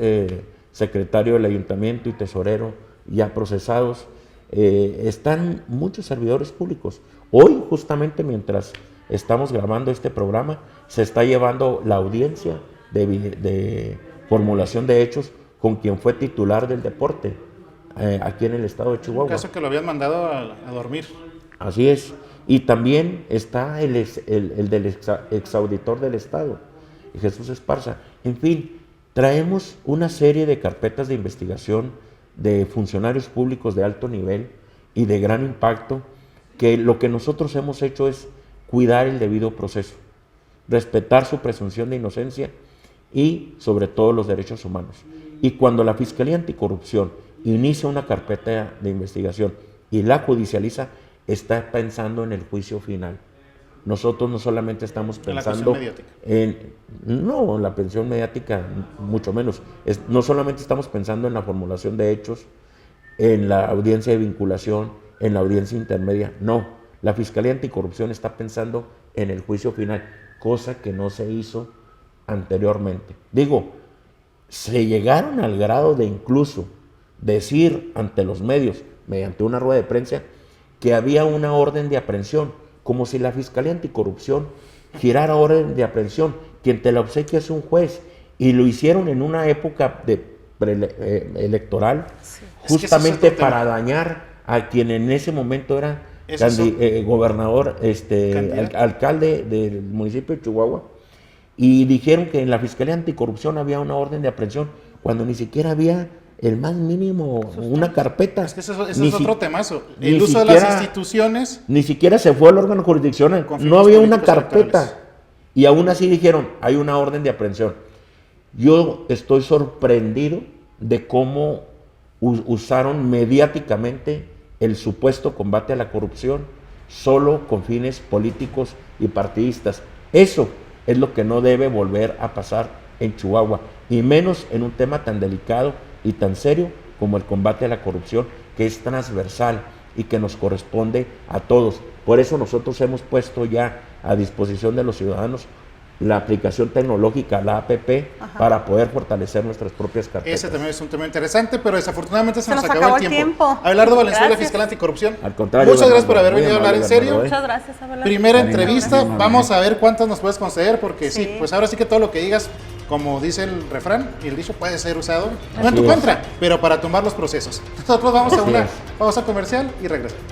secretarios del ayuntamiento y tesorero ya procesados, están muchos servidores públicos. Hoy, justamente mientras estamos grabando este programa, se está llevando la audiencia de formulación de hechos con quien fue titular del deporte aquí en el estado de Chihuahua. Un caso que lo habían mandado a dormir. Así es. Y también está el del exauditor del Estado, Jesús Esparza. En fin, traemos una serie de carpetas de investigación de funcionarios públicos de alto nivel y de gran impacto, que lo que nosotros hemos hecho es cuidar el debido proceso, respetar su presunción de inocencia y sobre todo los derechos humanos. Y cuando la Fiscalía Anticorrupción inicia una carpeta de investigación y la judicializa, está pensando en el juicio final. Nosotros no solamente estamos pensando en la pensión mediática, mucho menos. No solamente estamos pensando en la formulación de hechos, en la audiencia de vinculación, en la audiencia intermedia. No, la Fiscalía Anticorrupción está pensando en el juicio final, cosa que no se hizo anteriormente. Digo, se llegaron al grado de incluso decir ante los medios, mediante una rueda de prensa, que había una orden de aprehensión, como si la Fiscalía Anticorrupción girara orden de aprehensión. Quien te la obsequia es un juez, y lo hicieron en una época electoral, sí, justamente para dañar a quien en ese momento era gobernador, alcalde del municipio de Chihuahua, y dijeron que en la Fiscalía Anticorrupción había una orden de aprehensión, cuando ni siquiera había el más mínimo, una carpeta. Es que eso es otro temazo. El uso de las instituciones. Ni siquiera se fue al órgano jurisdiccional. No había una carpeta. Y aún así dijeron, hay una orden de aprehensión. Yo estoy sorprendido de cómo usaron mediáticamente el supuesto combate a la corrupción solo con fines políticos y partidistas. Eso es lo que no debe volver a pasar en Chihuahua, y menos en un tema tan delicado y tan serio como el combate a la corrupción, que es transversal y que nos corresponde a todos. Por eso nosotros hemos puesto ya a disposición de los ciudadanos la aplicación tecnológica, la APP, para poder fortalecer nuestras propias carpetas. Ese también es un tema interesante, pero desafortunadamente se nos acabó acabó el tiempo. Abelardo Valenzuela, fiscal anticorrupción. Al contrario, muchas gracias por haber venido a hablar en serio. Muchas gracias, Abelardo. Primera entrevista, vamos a ver cuántas nos puedes conceder, porque sí, pues ahora sí que todo lo que digas, como dice el refrán y el dicho, puede ser usado no en tu contra, pero para tumbar los procesos. Nosotros vamos a una pausa comercial y regresamos.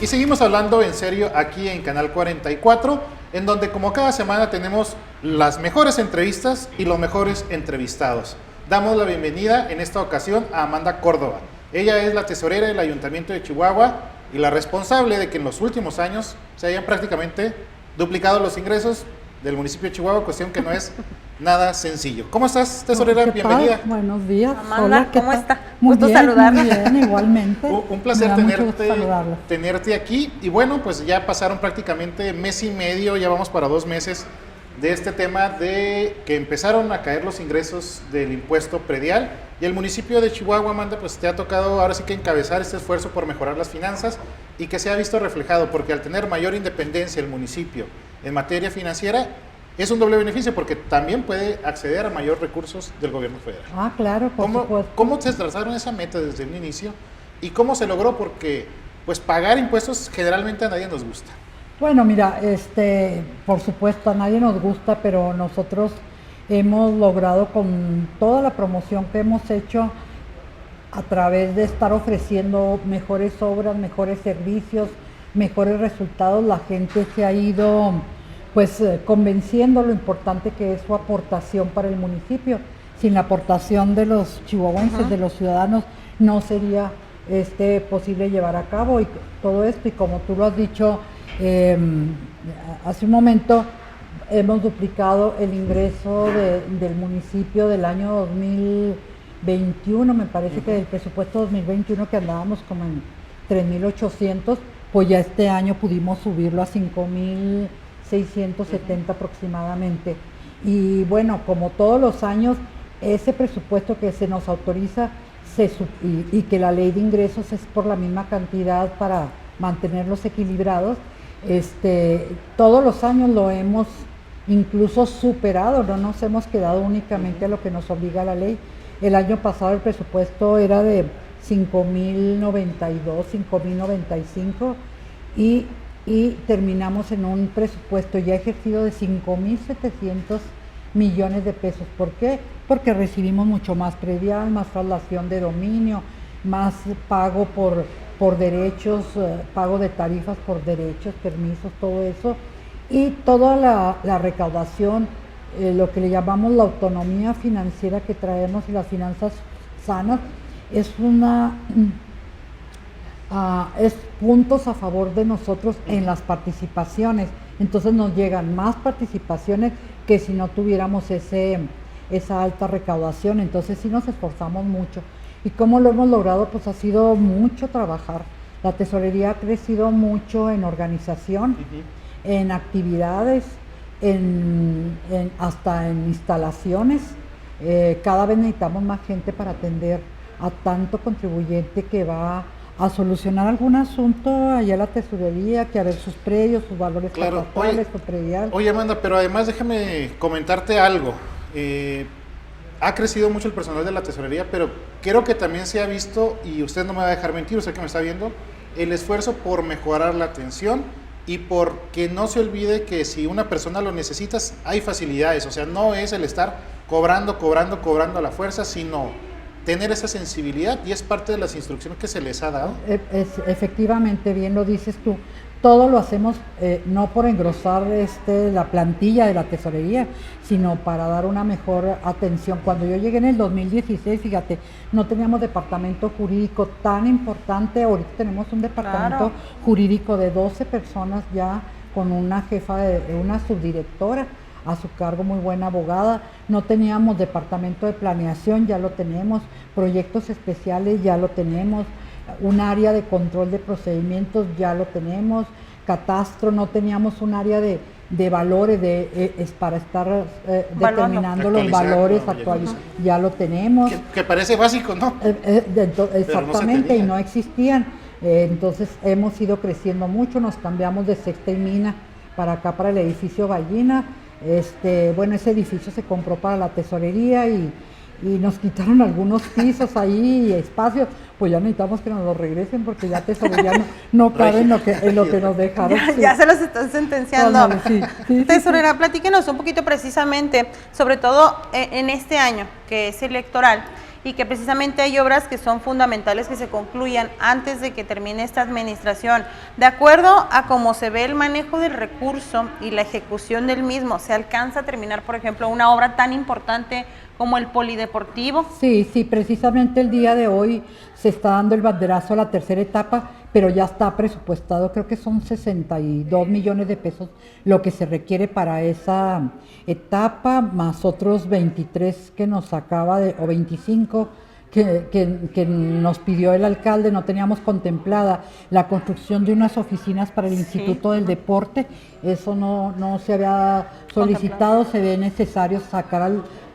Y seguimos hablando en serio aquí en Canal 44, en donde como cada semana tenemos las mejores entrevistas y los mejores entrevistados. Damos la bienvenida en esta ocasión a Amanda Córdoba. Ella es la tesorera del Ayuntamiento de Chihuahua y la responsable de que en los últimos años se hayan prácticamente duplicado los ingresos del municipio de Chihuahua, cuestión que no es nada sencillo. ¿Cómo estás, tesorera? Bienvenida. Buenos días. Amanda, hola, ¿cómo está? Muy Gusto bien, saludarla. Muy bien, igualmente. Un placer Me da mucho gusto saludarla. tenerte aquí. Y bueno, pues ya pasaron prácticamente mes y medio, ya vamos para 2 meses de este tema de que empezaron a caer los ingresos del impuesto predial. Y el municipio de Chihuahua, Amanda, pues te ha tocado ahora sí que encabezar este esfuerzo por mejorar las finanzas y que se ha visto reflejado, porque al tener mayor independencia el municipio en materia financiera, es un doble beneficio porque también puede acceder a mayor recursos del gobierno federal. Ah, claro, por supuesto. ¿Cómo se trazaron esa meta desde un inicio y cómo se logró? Porque pues pagar impuestos generalmente a nadie nos gusta. Bueno, mira, por supuesto a nadie nos gusta, pero nosotros hemos logrado con toda la promoción que hemos hecho a través de estar ofreciendo mejores obras, mejores servicios, mejores resultados, la gente se ha ido pues convenciendo lo importante que es su aportación para el municipio. Sin la aportación de los chihuahuenses, de los ciudadanos, no sería posible llevar a cabo y todo esto. Y como tú lo has dicho hace un momento, hemos duplicado el ingreso del municipio del año 2021, me parece que del presupuesto 2021 que andábamos como en 3,800, pues ya este año pudimos subirlo a 5,670 aproximadamente. Y bueno, como todos los años, ese presupuesto que se nos autoriza y que la ley de ingresos es por la misma cantidad para mantenerlos equilibrados, todos los años lo hemos incluso superado, no nos hemos quedado únicamente a lo que nos obliga la ley. El año pasado el presupuesto era de 5,092, 5,095 y terminamos en un presupuesto ya ejercido de 5,700 millones de pesos. ¿Por qué? Porque recibimos mucho más predial, más traslación de dominio, más pago por derechos, pago de tarifas por derechos, permisos, todo eso. Y toda la recaudación, lo que le llamamos la autonomía financiera que traemos y las finanzas sanas, es puntos a favor de nosotros en las participaciones. Entonces nos llegan más participaciones que si no tuviéramos esa alta recaudación. Entonces sí nos esforzamos mucho. ¿Y cómo lo hemos logrado? Pues ha sido mucho trabajar. La tesorería ha crecido mucho en organización, en actividades, hasta en instalaciones. Cada vez necesitamos más gente para atender a tanto contribuyente que va a solucionar algún asunto allá a la tesorería, que a ver sus predios, sus valores catastrales, su predial. Oye, Amanda, pero además déjame comentarte algo. Ha crecido mucho el personal de la tesorería, pero creo que también se ha visto, y usted no me va a dejar mentir, usted que me está viendo, el esfuerzo por mejorar la atención y por que no se olvide que si una persona lo necesita, hay facilidades. O sea, no es el estar cobrando a la fuerza, sino tener esa sensibilidad, y es parte de las instrucciones que se les ha dado. Efectivamente, bien lo dices tú. Todo lo hacemos no por engrosar la plantilla de la tesorería, sino para dar una mejor atención. Cuando yo llegué en el 2016, fíjate, no teníamos departamento jurídico tan importante. Ahorita tenemos un departamento jurídico de 12 personas ya, con una jefa, una subdirectora a su cargo, muy buena abogada. No teníamos departamento de planeación, ya lo tenemos. Proyectos especiales, ya lo tenemos. Un área de control de procedimientos, ya lo tenemos. Catastro, no teníamos un área de de valores, es para estar determinando los Actualizar, valores ¿no? actuales, ya lo tenemos. Que parece básico, ¿no? Exactamente, y tenía. no existían. Entonces hemos ido creciendo mucho, nos cambiamos de Sexta y Mina para acá, para el edificio Ballina. Bueno, ese edificio se compró para la tesorería y nos quitaron algunos pisos ahí y espacios, pues ya necesitamos que nos lo regresen porque ya tesorería no cabe en lo que nos dejaron. Ya se los están sentenciando. Ándale, sí. Tesorera, platíquenos un poquito precisamente, sobre todo en este año que es electoral, y que precisamente hay obras que son fundamentales que se concluyan antes de que termine esta administración. De acuerdo a cómo se ve el manejo del recurso y la ejecución del mismo, ¿se alcanza a terminar, por ejemplo, una obra tan importante como el polideportivo? Sí, precisamente el día de hoy se está dando el banderazo a la tercera etapa, pero ya está presupuestado, creo que son 62 millones de pesos lo que se requiere para esa etapa, más otros 23 que nos acaba o 25 que nos pidió el alcalde. No teníamos contemplada la construcción de unas oficinas para el Instituto del Deporte, eso no se había solicitado, se ve necesario sacar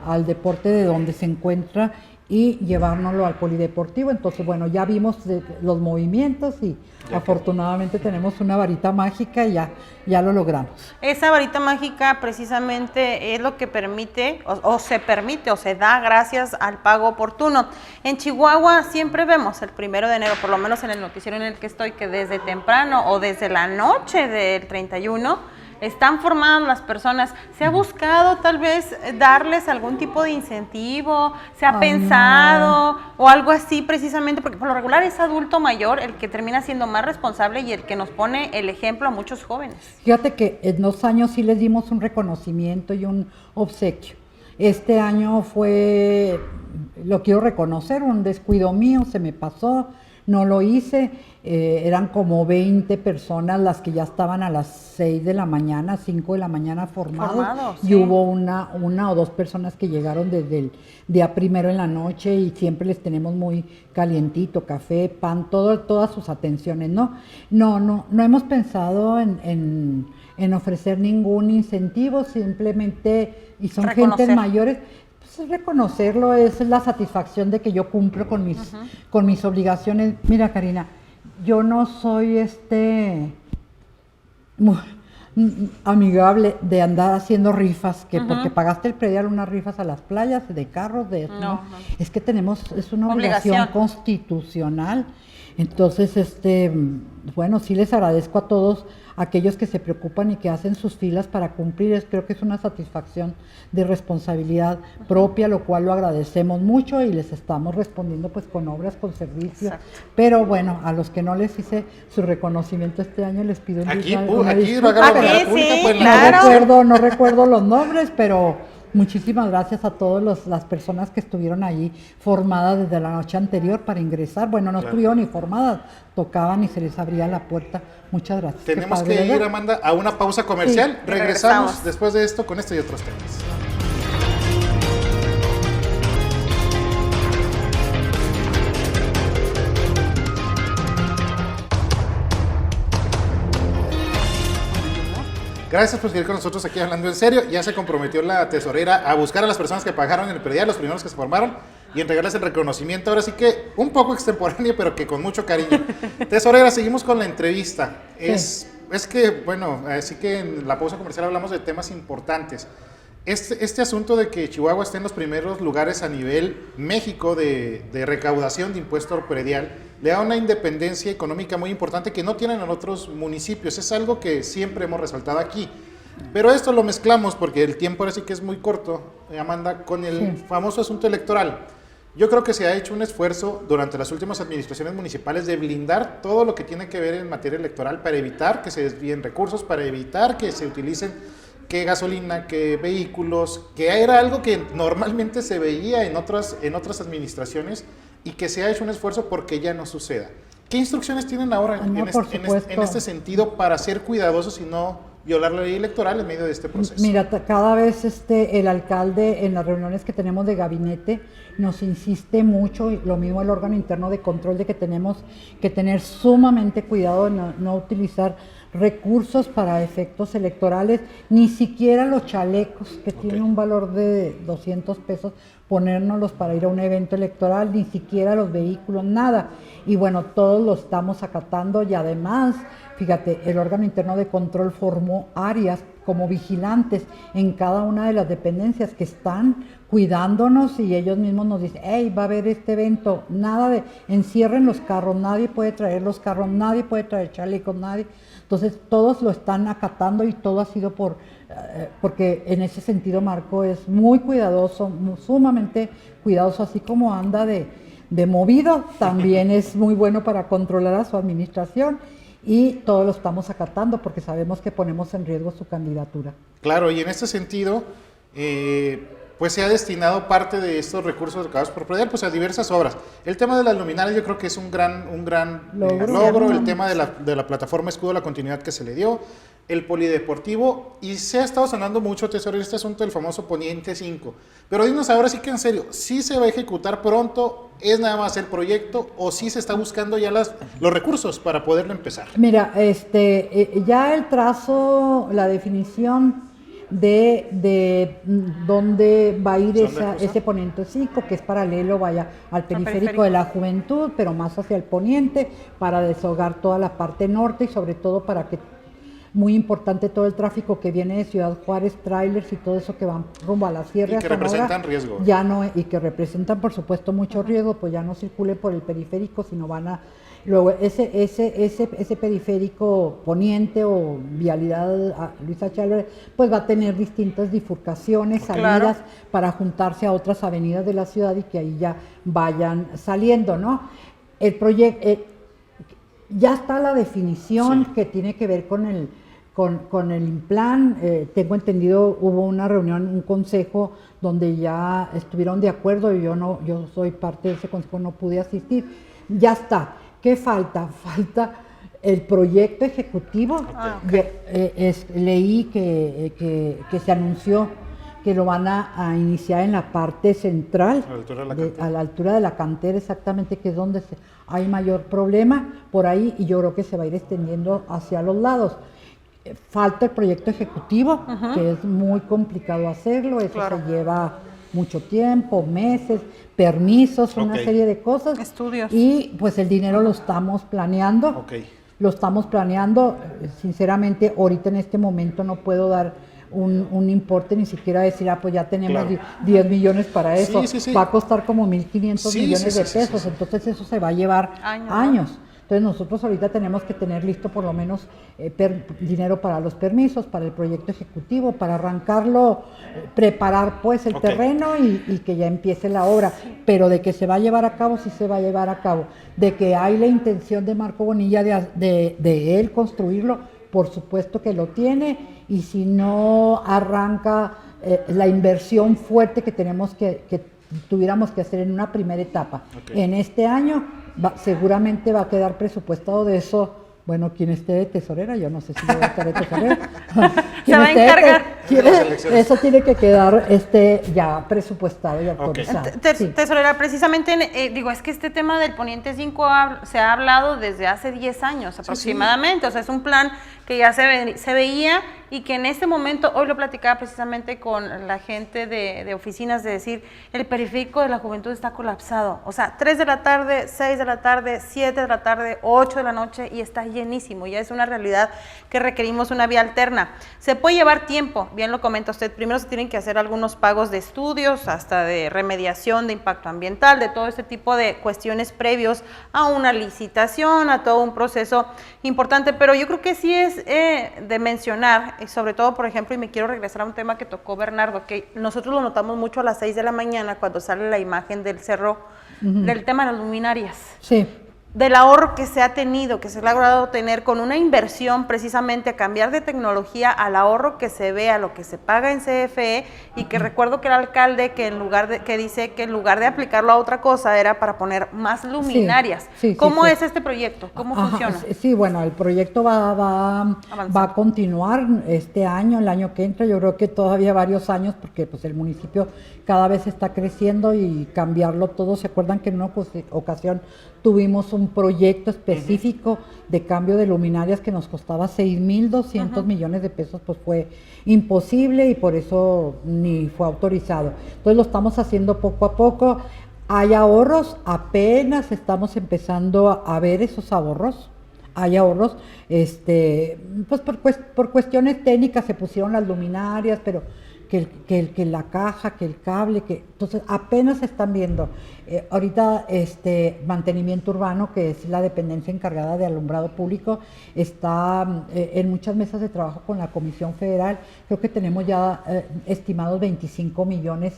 al deporte de donde se encuentra y llevárnoslo al polideportivo. Entonces, bueno, ya vimos los movimientos y afortunadamente tenemos una varita mágica y ya lo logramos. Esa varita mágica precisamente es lo que permite, o se da gracias al pago oportuno. En Chihuahua siempre vemos el 1 de enero, por lo menos en el noticiero en el que estoy, que desde temprano o desde la noche del 31, están formadas las personas. ¿Se ha buscado tal vez darles algún tipo de incentivo? ¿Se ha pensado o algo así precisamente? Porque por lo regular es adulto mayor el que termina siendo más responsable y el que nos pone el ejemplo a muchos jóvenes. Fíjate que en 2 años sí les dimos un reconocimiento y un obsequio. Este año fue, lo quiero reconocer, un descuido mío, se me pasó, no lo hice. Eran como 20 personas las que ya estaban a las 6 de la mañana, 5 de la mañana formados, sí. Y hubo una o 2 personas que llegaron desde el día primero en la noche y siempre les tenemos muy calientito, café, pan, todas sus atenciones. No hemos pensado en ofrecer ningún incentivo, simplemente, y son gentes mayores. Reconocerlo, es la satisfacción de que yo cumplo con mis obligaciones. Mira, Karina, yo no soy muy amigable de andar haciendo rifas, porque pagaste el predial unas rifas a las playas de carros, no. Es que es una obligación constitucional. Entonces, bueno, sí les agradezco a todos aquellos que se preocupan y que hacen sus filas para cumplir. Creo que es una satisfacción de responsabilidad propia, lo cual lo agradecemos mucho y les estamos respondiendo pues con obras, con servicios. Exacto. Pero bueno, a los que no les hice su reconocimiento este año les pido una disculpa. No recuerdo los nombres, pero muchísimas gracias a todas las personas que estuvieron allí formadas desde la noche anterior para ingresar. Bueno, no estuvieron ni formadas, tocaban y se les abría la puerta. Muchas gracias. Tenemos que ir, Amanda, a una pausa comercial. Sí, regresamos después de esto con esto y otros temas. Gracias por seguir con nosotros aquí hablando en serio. Ya se comprometió la tesorera a buscar a las personas que pagaron el predial, los primeros que se formaron, y entregarles el reconocimiento. Ahora sí que un poco extemporáneo, pero que con mucho cariño. Tesorera, seguimos con la entrevista. Sí. Es que, bueno, así que en la pausa comercial hablamos de temas importantes. Este asunto de que Chihuahua esté en los primeros lugares a nivel México de recaudación de impuesto predial le da una independencia económica muy importante que no tienen en otros municipios. Es algo que siempre hemos resaltado aquí. Pero esto lo mezclamos porque el tiempo ahora sí que es muy corto, Amanda, con el famoso asunto electoral. Yo creo que se ha hecho un esfuerzo durante las últimas administraciones municipales de blindar todo lo que tiene que ver en materia electoral para evitar que se desvíen recursos, para evitar que se utilicen que gasolina, que vehículos, que era algo que normalmente se veía en otras administraciones y que se ha hecho un esfuerzo porque ya no suceda. ¿Qué instrucciones tienen ahora en este sentido para ser cuidadosos y no violar la ley electoral en medio de este proceso. Mira, cada vez el alcalde en las reuniones que tenemos de gabinete nos insiste mucho, y lo mismo el órgano interno de control, de que tenemos que tener sumamente cuidado de no utilizar recursos para efectos electorales, ni siquiera los chalecos que tienen un valor de 200 pesos, ponérnoslos para ir a un evento electoral, ni siquiera los vehículos, nada. Y bueno, todos lo estamos acatando, y además, fíjate, el órgano interno de control formó áreas como vigilantes en cada una de las dependencias que están cuidándonos, y ellos mismos nos dicen, hey, va a haber este evento, nada de encierren los carros, nadie puede traer los carros, nadie puede traer chalecos, nadie. Entonces todos lo están acatando, y todo ha sido porque en ese sentido Marco es muy cuidadoso, sumamente cuidadoso, así como anda de movido, también es muy bueno para controlar a su administración, y todo lo estamos acatando porque sabemos que ponemos en riesgo su candidatura. Claro, y en este sentido, pues se ha destinado parte de estos recursos recabados por predial pues a diversas obras. El tema de las luminarias yo creo que es un gran logro, el tema de la plataforma Escudo, la continuidad que se le dio, el polideportivo, y se ha estado sonando mucho, tesorero, este asunto del famoso Poniente 5. Pero dinos ahora sí que en serio, ¿sí se va a ejecutar pronto? ¿Es nada más el proyecto o sí se está buscando ya los recursos para poderlo empezar? Mira, ya el trazo, la definición de dónde va a ir ese Poniente 5, que es paralelo, vaya, al periférico de la Juventud, pero más hacia el poniente, para deshogar toda la parte norte, y sobre todo para que, muy importante, todo el tráfico que viene de Ciudad Juárez, trailers y todo eso que van rumbo a la Sierra. Y que representan riesgo. Ya no, y que representan, por supuesto, mucho riesgo, pues ya no circule por el periférico, sino van a... Luego, ese periférico poniente o vialidad a Luisa Chávez, pues va a tener distintas bifurcaciones, salidas, para juntarse a otras avenidas de la ciudad y que ahí ya vayan saliendo, ¿no? El proyecto, ya está la definición que tiene que ver con el plan. Tengo entendido, hubo una reunión, un consejo, donde ya estuvieron de acuerdo, y yo soy parte de ese consejo, no pude asistir. Ya está. ¿Qué falta? Falta el proyecto ejecutivo. Leí que se anunció que lo van a iniciar en la parte central, a la altura de la cantera, exactamente, que es donde hay mayor problema por ahí, y yo creo que se va a ir extendiendo hacia los lados. Falta el proyecto ejecutivo, que es muy complicado hacerlo, eso se lleva mucho tiempo, meses, permisos, una serie de cosas. Estudios. Y pues el dinero lo estamos planeando. Lo estamos planeando. Sinceramente, ahorita en este momento no puedo dar un importe, ni siquiera decir, pues ya tenemos 10 millones para eso. Va a costar como 1.500 millones de pesos. Entonces eso se va a llevar años. Entonces nosotros ahorita tenemos que tener listo por lo menos dinero para los permisos, para el proyecto ejecutivo, para arrancarlo, preparar pues el terreno y que ya empiece la obra. Pero de que se va a llevar a cabo, sí se va a llevar a cabo. De que hay la intención de Marco Bonilla de él construirlo, por supuesto que lo tiene, y si no arranca la inversión fuerte que tuviéramos que hacer en una primera etapa. En este año seguramente va a quedar presupuestado de eso. Bueno, quien esté de tesorera, yo no sé si yo voy a estar de tesorera. Se va a encargar. Eso tiene que quedar ya presupuestado y autorizado. Tesorera, precisamente, es que este tema del Poniente 5 se ha hablado desde hace 10 años aproximadamente. O sea, es un plan que ya se veía, y que en este momento, hoy lo platicaba precisamente con la gente de oficinas, de decir, el periférico de la Juventud está colapsado. O sea, 3 de la tarde, 6 de la tarde, 7 de la tarde, 8 de la noche, y está llenísimo. Ya es una realidad que requerimos una vía alterna. Se puede llevar tiempo, bien lo comenta usted. Primero se tienen que hacer algunos pagos de estudios, hasta de remediación de impacto ambiental, de todo este tipo de cuestiones previos a una licitación, a todo un proceso importante. Pero yo creo que sí es de mencionar, sobre todo, por ejemplo, y me quiero regresar a un tema que tocó Bernardo, que nosotros lo notamos mucho a las 6 de la mañana cuando sale la imagen del cerro, del tema de las luminarias. Sí. del ahorro que se ha tenido, que se ha logrado tener con una inversión precisamente a cambiar de tecnología al ahorro que se ve, a lo que se paga en CFE, y que recuerdo que el alcalde que dice que en lugar de aplicarlo a otra cosa era para poner más luminarias. ¿Cómo es este proyecto? ¿Cómo funciona? Sí, bueno, el proyecto va a continuar este año, el año que entra, yo creo que todavía varios años, porque pues el municipio cada vez está creciendo y cambiarlo todo. ¿Se acuerdan que en una ocasión tuvimos un proyecto específico de cambio de luminarias que nos costaba 6,200 millones de pesos? Pues fue imposible y por eso ni fue autorizado. Entonces lo estamos haciendo poco a poco. Hay ahorros, apenas estamos empezando a ver esos ahorros. Hay ahorros, pues por cuestiones técnicas se pusieron las luminarias, pero que la caja, que el cable, entonces apenas se están viendo. Ahorita mantenimiento urbano, que es la dependencia encargada de alumbrado público, está en muchas mesas de trabajo con la Comisión Federal. Creo que tenemos ya estimados 25 millones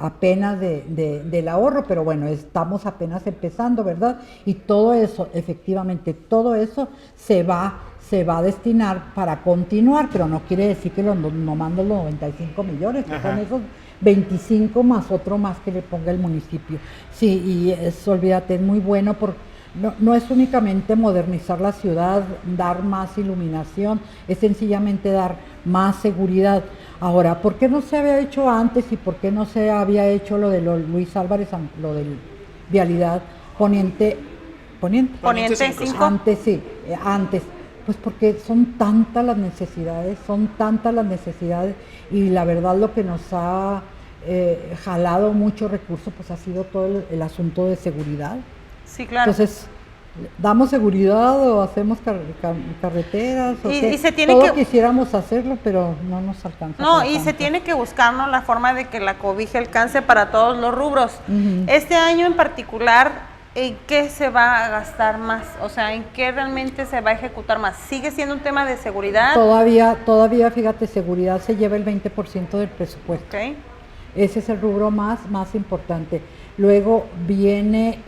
apenas del ahorro, pero bueno, estamos apenas empezando, ¿verdad? Y todo eso, efectivamente, todo eso se va a destinar para continuar, pero no quiere decir que no mando los 95 millones, que son esos 25 más otro más que le ponga el municipio. Sí, y olvídate, es muy bueno porque no es únicamente modernizar la ciudad, dar más iluminación, es sencillamente dar más seguridad. Ahora, ¿por qué no se había hecho antes y por qué no se había hecho lo de Luis Álvarez, lo del vialidad Poniente 5? Antes. Pues porque son tantas las necesidades y la verdad lo que nos ha jalado mucho recurso pues ha sido todo el asunto de seguridad. Sí, claro. Entonces, ¿damos seguridad o hacemos carreteras? Y se tiene Todos quisiéramos hacerlo, pero no nos alcanza. No, y se tiene que buscar, ¿no?, la forma de que la cobija alcance para todos los rubros. Este año en particular, ¿en qué se va a gastar más? O sea, ¿en qué realmente se va a ejecutar más? ¿Sigue siendo un tema de seguridad? Todavía, fíjate, seguridad se lleva el 20% del presupuesto. Okay. Ese es el rubro más importante. Luego viene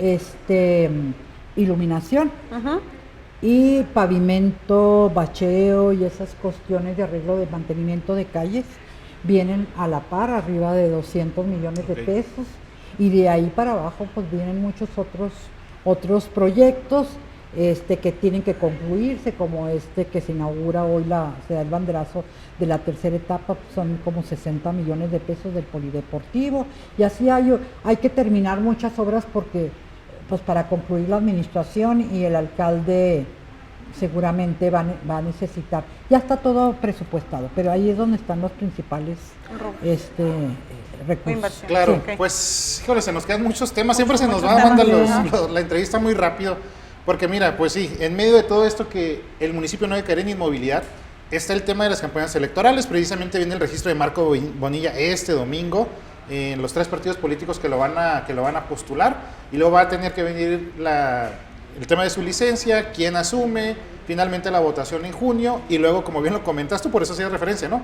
iluminación y pavimento, bacheo y esas cuestiones de arreglo de mantenimiento de calles vienen a la par, arriba de 200 millones de pesos. Y de ahí para abajo pues vienen muchos otros proyectos que tienen que concluirse, como que se inaugura hoy, se da el banderazo de la tercera etapa, pues son como 60 millones de pesos del polideportivo, y así hay que terminar muchas obras porque pues para concluir la administración y el alcalde seguramente va a necesitar, ya está todo presupuestado, pero ahí es donde están los principales recursos. Claro, sí. Pues, híjole, se nos quedan muchos temas, siempre se nos va a mandar la entrevista muy rápido, porque mira, pues sí, en medio de todo esto que el municipio no debe caer en inmovilidad, está el tema de las campañas electorales. Precisamente viene el registro de Marco Bonilla este domingo, en los 3 partidos políticos que lo van a postular, y luego va a tener que venir el tema de su licencia, quién asume, finalmente la votación en junio, y luego, como bien lo comentas tú, por eso hacías referencia, ¿no?,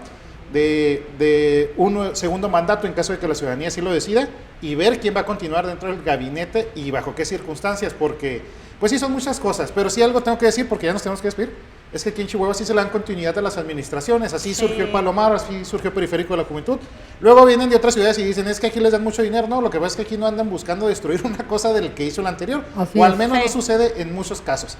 de un segundo mandato en caso de que la ciudadanía sí lo decida, y ver quién va a continuar dentro del gabinete y bajo qué circunstancias, porque pues sí son muchas cosas, pero sí algo tengo que decir porque ya nos tenemos que despedir, es que aquí en Chihuahua sí se le dan continuidad a las administraciones, así surgió el Palomar, así surgió el Periférico de la Juventud, luego vienen de otras ciudades y dicen, es que aquí les dan mucho dinero. No, lo que pasa es que aquí no andan buscando destruir una cosa del que hizo el anterior, así o al menos no sucede en muchos casos.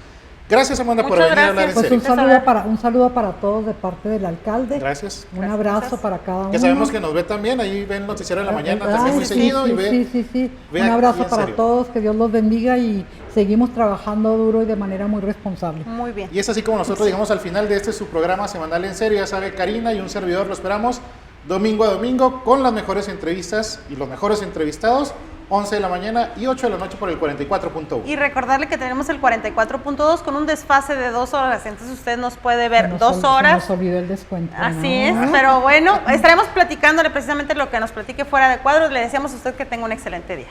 Gracias, Amanda, por venir a hablar en serio. Pues un saludo para todos de parte del alcalde. Gracias. Un abrazo para cada uno. Que sabemos que nos ve también, ahí ven Noticiero de la Mañana también muy seguido. Sí. Un abrazo para todos, que Dios los bendiga y seguimos trabajando duro y de manera muy responsable. Muy bien. Y es así como nosotros llegamos al final de su programa semanal En Serio. Ya sabe, Karina y un servidor lo esperamos domingo a domingo con las mejores entrevistas y los mejores entrevistados. 11 de la mañana y 8 de la noche por el 44.1. Y recordarle que tenemos el 44.2 con un desfase de 2 horas, entonces usted nos puede ver 2 horas. Se nos olvidó el descuento. Así es, pero bueno, estaremos platicándole precisamente lo que nos platique fuera de cuadros. Le deseamos a usted que tenga un excelente día.